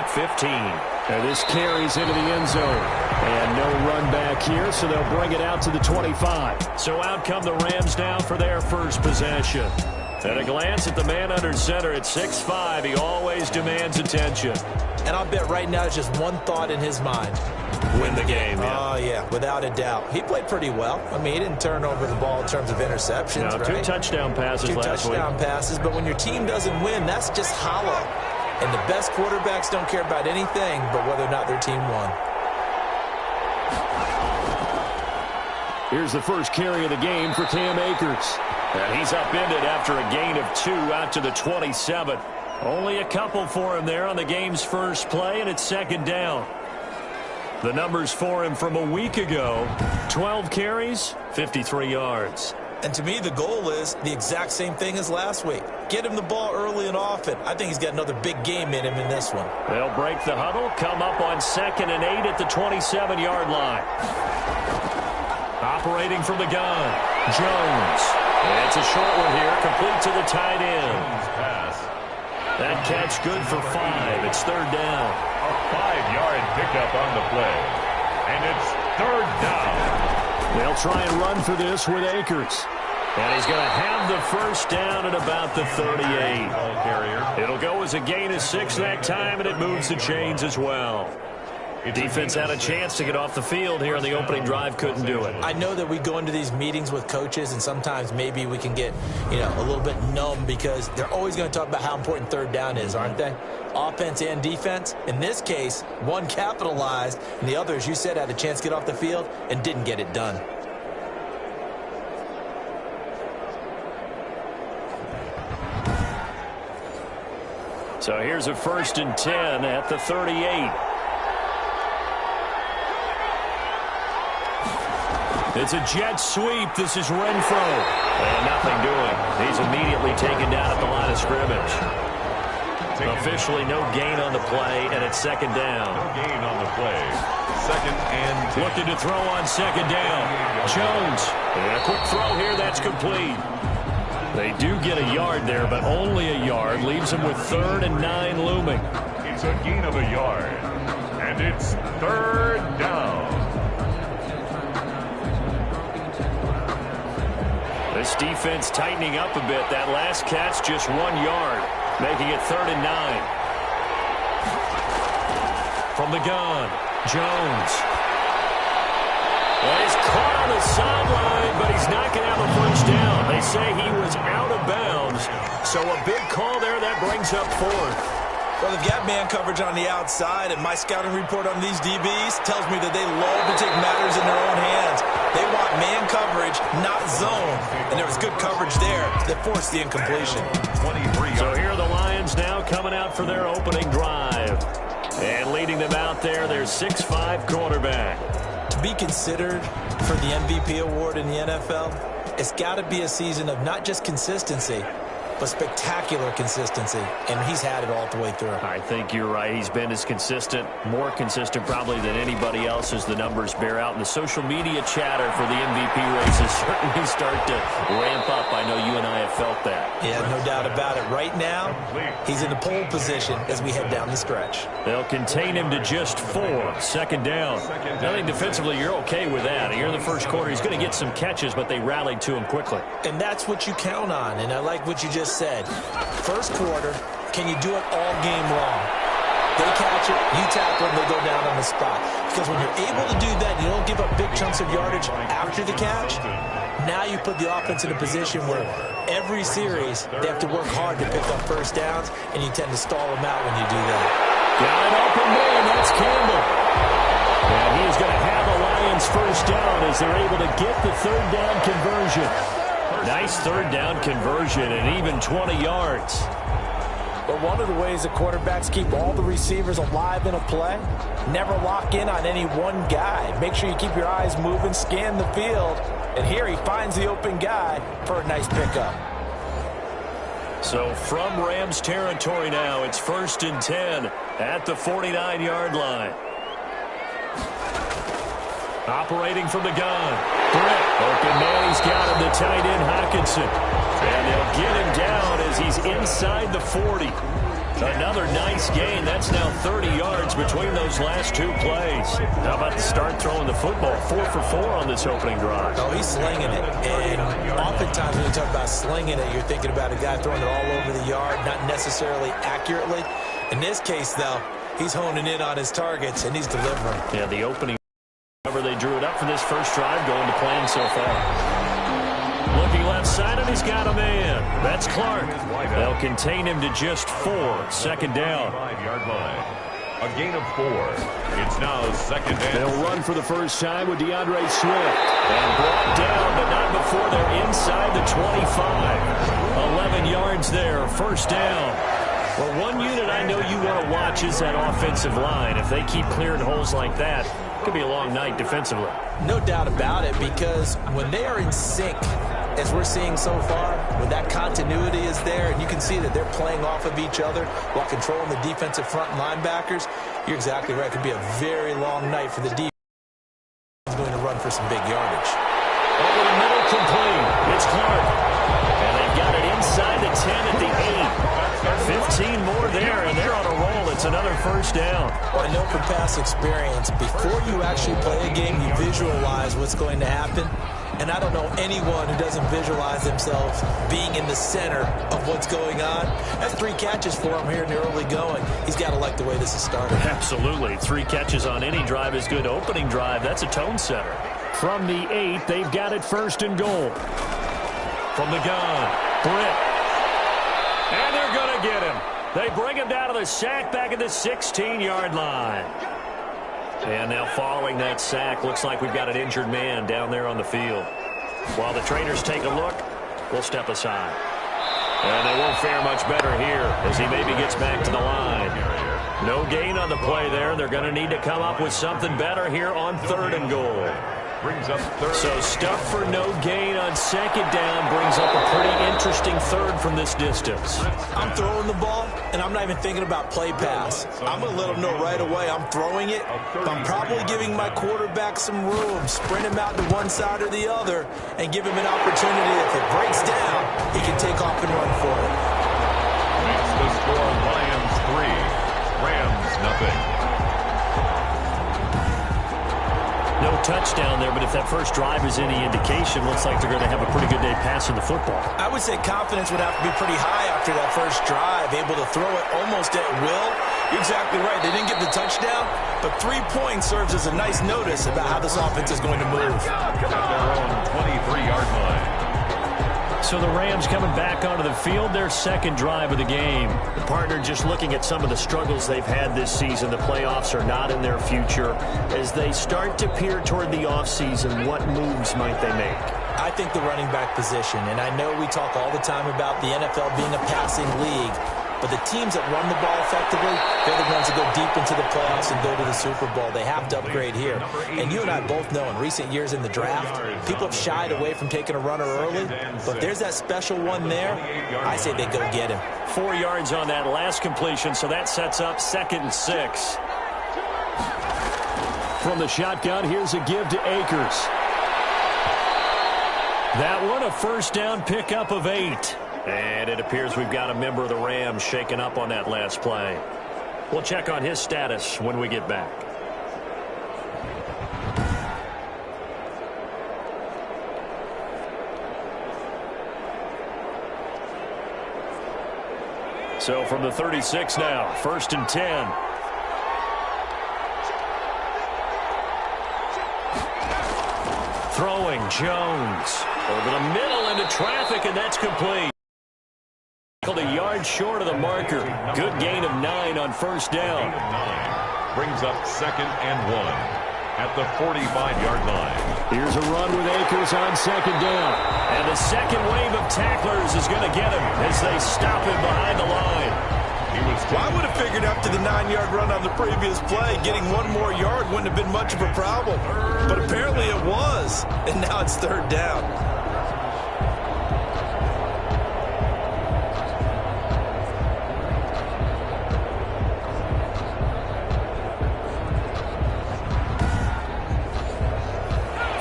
15. And this carries into the end zone. And no run back here, so they'll bring it out to the 25. So out come the Rams now for their first possession. At a glance at the man under center at 6'5", he always demands attention. And I'll bet right now it's just one thought in his mind. Win the game, yeah. Oh, yeah, without a doubt. He played pretty well. I mean, he didn't turn over the ball in terms of interceptions, right? 2 touchdown passes last week. 2 touchdown passes, but when your team doesn't win, that's just hollow. And the best quarterbacks don't care about anything but whether or not their team won. Here's the first carry of the game for Cam Akers. And he's upended after a gain of 2 out to the 27. Only a couple for him there on the game's first play, and it's second down. The numbers for him from a week ago, 12 carries, 53 yards. And to me, the goal is the exact same thing as last week. Get him the ball early and often. I think he's got another big game in him in this one. They'll break the huddle, come up on 2nd and 8 at the 27-yard line. Operating from the gun, Jones. And it's a short one here, complete to the tight end. That catch good for 5. It's third down. A 5-yard pickup on the play. And it's third down. They'll try and run for this with Akers. And he's going to have the first down at about the 38. It'll go as a gain of 6 that time, and it moves the chains as well. Defense had a chance to get off the field here on the opening drive, couldn't do it. I know that we go into these meetings with coaches, and sometimes maybe we can get, a little bit numb because they're always going to talk about how important third down is, aren't they? Offense and defense. In this case, one capitalized, and the other, as you said, had a chance to get off the field and didn't get it done. So here's a 1st and 10 at the 38. It's a jet sweep. This is Renfro. And nothing doing. He's immediately taken down at the line of scrimmage. Officially no gain on the play, and it's second down. No gain on the play. 2nd and 10. Looking to throw on second down. Jones. And a quick throw here. That's complete. They do get a yard there, but only a yard. Leaves them with 3rd and 9 looming. It's a gain of a yard. And it's third down. This defense tightening up a bit. That last catch just 1 yard, making it 3rd and 9. From the gun, Jones. Well, he's caught on the sideline, but he's not going to have a first down. They say he was out of bounds, so a big call there that brings up 4th. Well, they've got man coverage on the outside, and my scouting report on these DBs tells me that they love to take matters in their own hands. They want man coverage, not zone. And there was good coverage there that forced the incompletion. 23. So here are the Lions now coming out for their opening drive. And leading them out there, their 6'5" quarterback. To be considered for the MVP award in the NFL, it's got to be a season of not just consistency, but spectacular consistency, and he's had it all the way through. I think you're right. He's been as consistent, more consistent probably than anybody else as the numbers bear out. And the social media chatter for the MVP races certainly start to ramp up. I know you and I have felt that. Yeah, no doubt about it. Right now, he's in the pole position as we head down the stretch. They'll contain him to just 4, second down. I think defensively you're okay with that. Here in the first quarter, he's going to get some catches, but they rallied to him quickly. And that's what you count on, and I like what you just said. First quarter, can you do it all game long? They catch it, you tackle them, they go down on the spot. Because when you're able to do that, you don't give up big chunks of yardage after the catch. Now you put the offense in a position where every series they have to work hard to pick up first downs, and you tend to stall them out when you do that. Got an open man, that's Campbell. And he is going to have a Lions first down as they're able to get the third down conversion. Nice third down conversion and even 20 yards. But one of the ways the quarterbacks keep all the receivers alive in a play, never lock in on any one guy. Make sure you keep your eyes moving, scan the field. And here he finds the open guy for a nice pickup. So from Rams territory now, it's 1st and 10 at the 49-yard line. Operating from the gun. Britt, open man, he's got him, the tight end, Hockenson. And they'll get him down as he's inside the 40. Another nice gain. That's now 30 yards between those last two plays. How about to start throwing the football? 4 for 4 on this opening drive. Oh, he's slinging it. And oftentimes when you talk about slinging it, you're thinking about a guy throwing it all over the yard, not necessarily accurately. In this case, though, he's honing in on his targets, and he's delivering. Yeah, the opening. However, they drew it up for this first drive, going to plan so far. Looking left side, and he's got a man. That's Clark. They'll contain him to just 4. Second down. 5-yard line. A gain of 4. It's now second down. They'll run for the first time with DeAndre Swift. And brought down, but not before they're inside the 25. 11 yards there, first down. Well, one unit I know you want to watch is that offensive line. If they keep clearing holes like that, it could be a long night defensively. No doubt about it, because when they are in sync, as we're seeing so far, when that continuity is there, and you can see that they're playing off of each other while controlling the defensive front linebackers, you're exactly right. It could be a very long night for the defense. He's going to run for some big yardage. Over the middle, complete. It's Clark. And they've got it inside the 10 at the 8. 15 more there, and they're on a roll. It's another first down. Well, I know from past experience, before you actually play a game, you visualize what's going to happen. And I don't know anyone who doesn't visualize themselves being in the center of what's going on. That's 3 catches for him here in the early going. He's got to like the way this is started. Absolutely. 3 catches on any drive is good. Opening drive, that's a tone setter. From the 8, they've got it first and goal. From the gun, Britt. And they're going to get him. They bring him down to the sack back at the 16-yard line. And now following that sack, looks like we've got an injured man down there on the field. While the trainers take a look, we'll step aside. And they won't fare much better here as he maybe gets back to the line. No gain on the play there. They're going to need to come up with something better here on 3rd and goal. Brings up 3rd. So stuff for no gain on 2nd down brings up a pretty interesting 3rd from this distance. I'm throwing the ball, and I'm not even thinking about play pass. I'm going to let him know right away I'm throwing it, but I'm probably giving my quarterback some room, sprint him out to one side or the other, and give him an opportunity. If it breaks down, he can take off and run for it. Makes the score Lions 3, Rams nothing. No touchdown there, but if that first drive is any indication, looks like they're going to have a pretty good day passing the football. I would say confidence would have to be pretty high after that first drive, able to throw it almost at will. You're exactly right. They didn't get the touchdown, but 3 points serves as a nice notice about how this offense is going to move. At their own 23-yard line. So the Rams coming back onto the field, their 2nd drive of the game. The partner just looking at some of the struggles they've had this season. The playoffs are not in their future. As they start to peer toward the offseason, what moves might they make? I think the running back position, and I know we talk all the time about the NFL being a passing league, but the teams that run the ball effectively, they're the ones that go deep into the playoffs and go to the Super Bowl. They have to upgrade here. And you and I both know in recent years in the draft, people have shied away from taking a runner early. But if there's that special one there, I say they go get him. 4 yards on that last completion, so that sets up 2nd and 6. From the shotgun, here's a give to Akers. That one a first down pickup of 8. And it appears we've got a member of the Rams shaken up on that last play. We'll check on his status when we get back. So from the 36 now, 1st and 10. Throwing Jones over the middle into traffic, and that's complete. A yard short of the marker. Good gain of 9 on first down. Brings up 2nd and 1 at the 45-yard line. Here's a run with Akers on 2nd down. And the second wave of tacklers is going to get him as they stop him behind the line. Well, I would have figured after the 9-yard run on the previous play, getting 1 more yard wouldn't have been much of a problem. But apparently it was, and now it's 3rd down.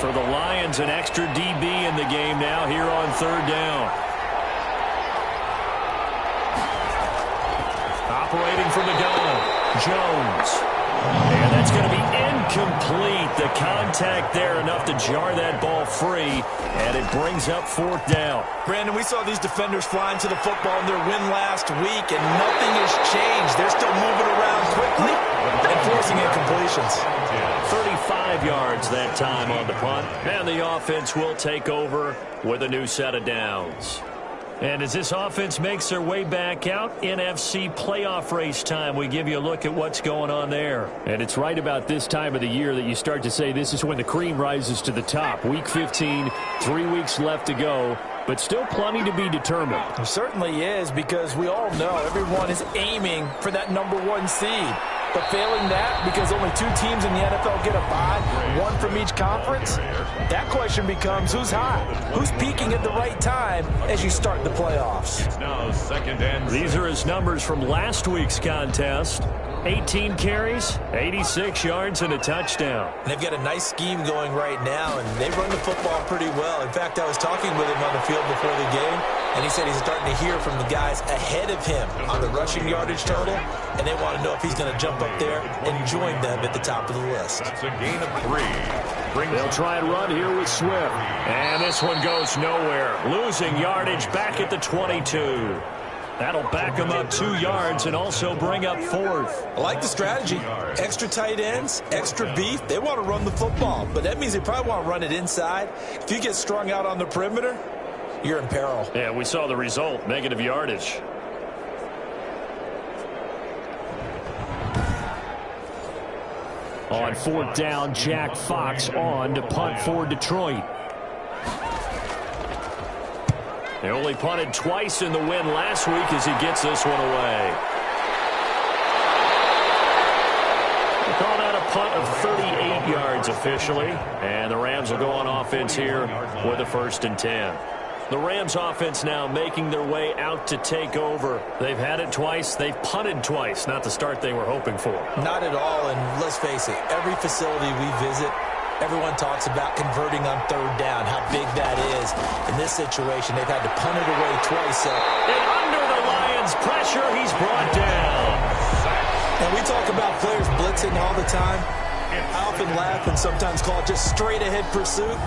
For the Lions, an extra DB in the game now here on 3rd down. operating from the gun. Jones. And that's going to be incomplete. The contact there enough to jar that ball free, and it brings up 4th down. Brandon, we saw these defenders flying to the football in their win last week, and nothing has changed. They're still moving around quickly and forcing incompletions. 35 yards that time on the punt, and the offense will take over with a new set of downs. And as this offense makes their way back out, NFC playoff race time, we give you a look at what's going on there. And it's right about this time of the year that you start to say this is when the cream rises to the top. Week 15, 3 weeks left to go, but still plenty to be determined. It certainly is, because we all know everyone is aiming for that #1 seed. But failing that, because only 2 teams in the NFL get a bye, 1 from each conference, that question becomes who's hot? Who's peaking at the right time as you start the playoffs? It's now 2nd and 6. These are his numbers from last week's contest. 18 carries, 86 yards, and a touchdown. And they've got a nice scheme going right now, and they run the football pretty well. In fact, I was talking with him on the field before the game, and he said he's starting to hear from the guys ahead of him on the rushing yardage total, and they want to know if he's going to jump up there and join them at the top of the list. That's a gain of 3. They'll try and run here with Swift. And this one goes nowhere. Losing yardage back at the 22. That'll back them up 2 yards and also bring up 4th. I like the strategy. Extra tight ends, extra beef. They want to run the football, but that means they probably want to run it inside. If you get strung out on the perimeter, you're in peril. Yeah, we saw the result, negative yardage. On 4th down, Jack Fox on to punt for Detroit. They only punted twice in the win last week as he gets this one away. They called out a punt of 38 yards officially, and the Rams will go on offense here with a 1st and 10. The Rams offense now making their way out to take over. They've had it twice. They've punted twice. Not the start they were hoping for. Not at all, and let's face it, every facility we visit, everyone talks about converting on 3rd down, how big that is. In this situation, they've had to punt it away twice. And under the Lions' pressure, he's brought down. And we talk about players blitzing all the time. I often laugh and sometimes call it just straight-ahead pursuit.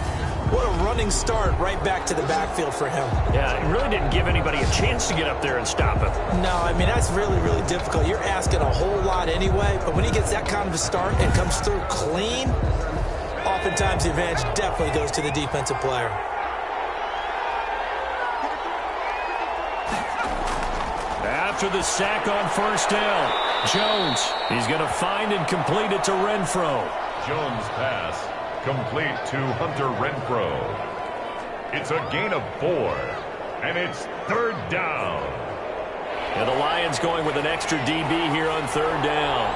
What a running start right back to the backfield for him. Yeah, it really didn't give anybody a chance to get up there and stop him. No, I mean, that's really, really difficult. You're asking a whole lot anyway, but when he gets that kind of a start and comes through clean, oftentimes the advantage definitely goes to the defensive player. After the sack on 1st down, Jones, he's going to find and complete it to Renfro. Jones' pass complete to Hunter Renfro. It's a gain of 4, and it's 3rd down. And the Lions going with an extra DB here on 3rd down.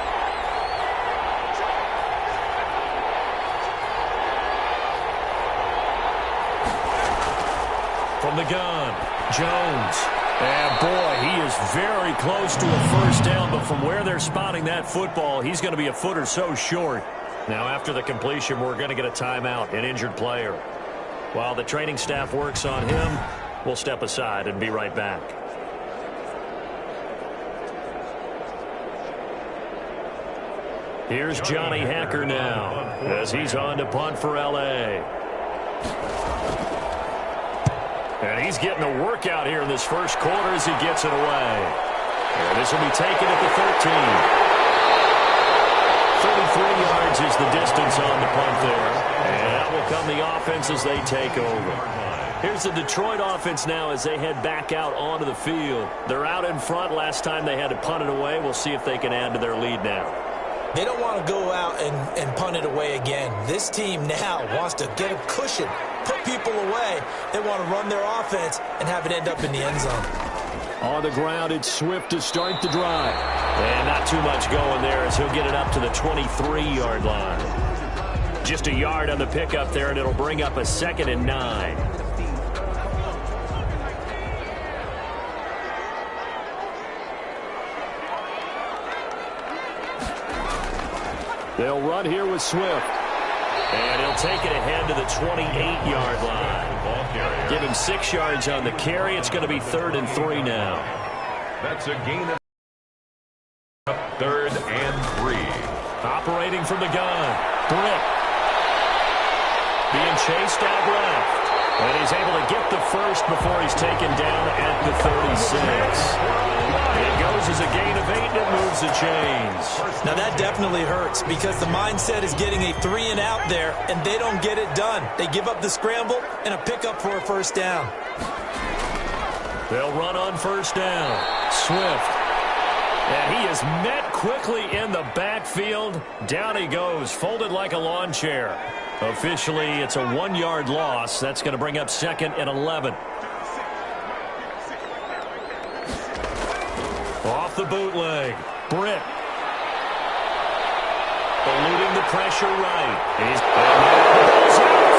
From the gun, Jones. And boy, he is very close to a 1st down, but from where they're spotting that football, he's going to be a foot or so short. Now, after the completion, we're going to get a timeout, an injured player. While the training staff works on him, we'll step aside and be right back. Here's Johnny Hacker now as he's on to punt for L.A. And he's getting a workout here in this 1st quarter as he gets it away. And this will be taken at the 13. 33 yards is the distance on the punt there. And that will come the offense as they take over. Here's the Detroit offense now as they head back out onto the field. They're out in front. Last time they had to punt it away. We'll see if they can add to their lead now. They don't want to go out and punt it away again. This team now wants to get a cushion, put people away. They want to run their offense and have it end up in the end zone. On the ground, it's Swift to start the drive. And not too much going there as he'll get it up to the 23-yard line. Just a yard on the pickup there, and it'll bring up a 2nd and 9. They'll run here with Swift. And he'll take it ahead to the 28-yard line. Give him 6 yards on the carry. It's going to be 3rd and 3 now. That's a gain of 3. Operating from the gun. Britt. Being chased out left. And he's able to get the first before he's taken down at the 36. It goes as a gain of 8, and it moves the chains. Now that definitely hurts because the mindset is getting a 3 and out there, and they don't get it done. They give up the scramble and a pickup for a first down. They'll run on first down. Swift. And he is met quickly in the backfield. Down he goes, folded like a lawn chair. Officially, it's a 1-yard loss. That's going to bring up 2nd and 11. Off the bootleg. Britt. Eluding the pressure right. He's out.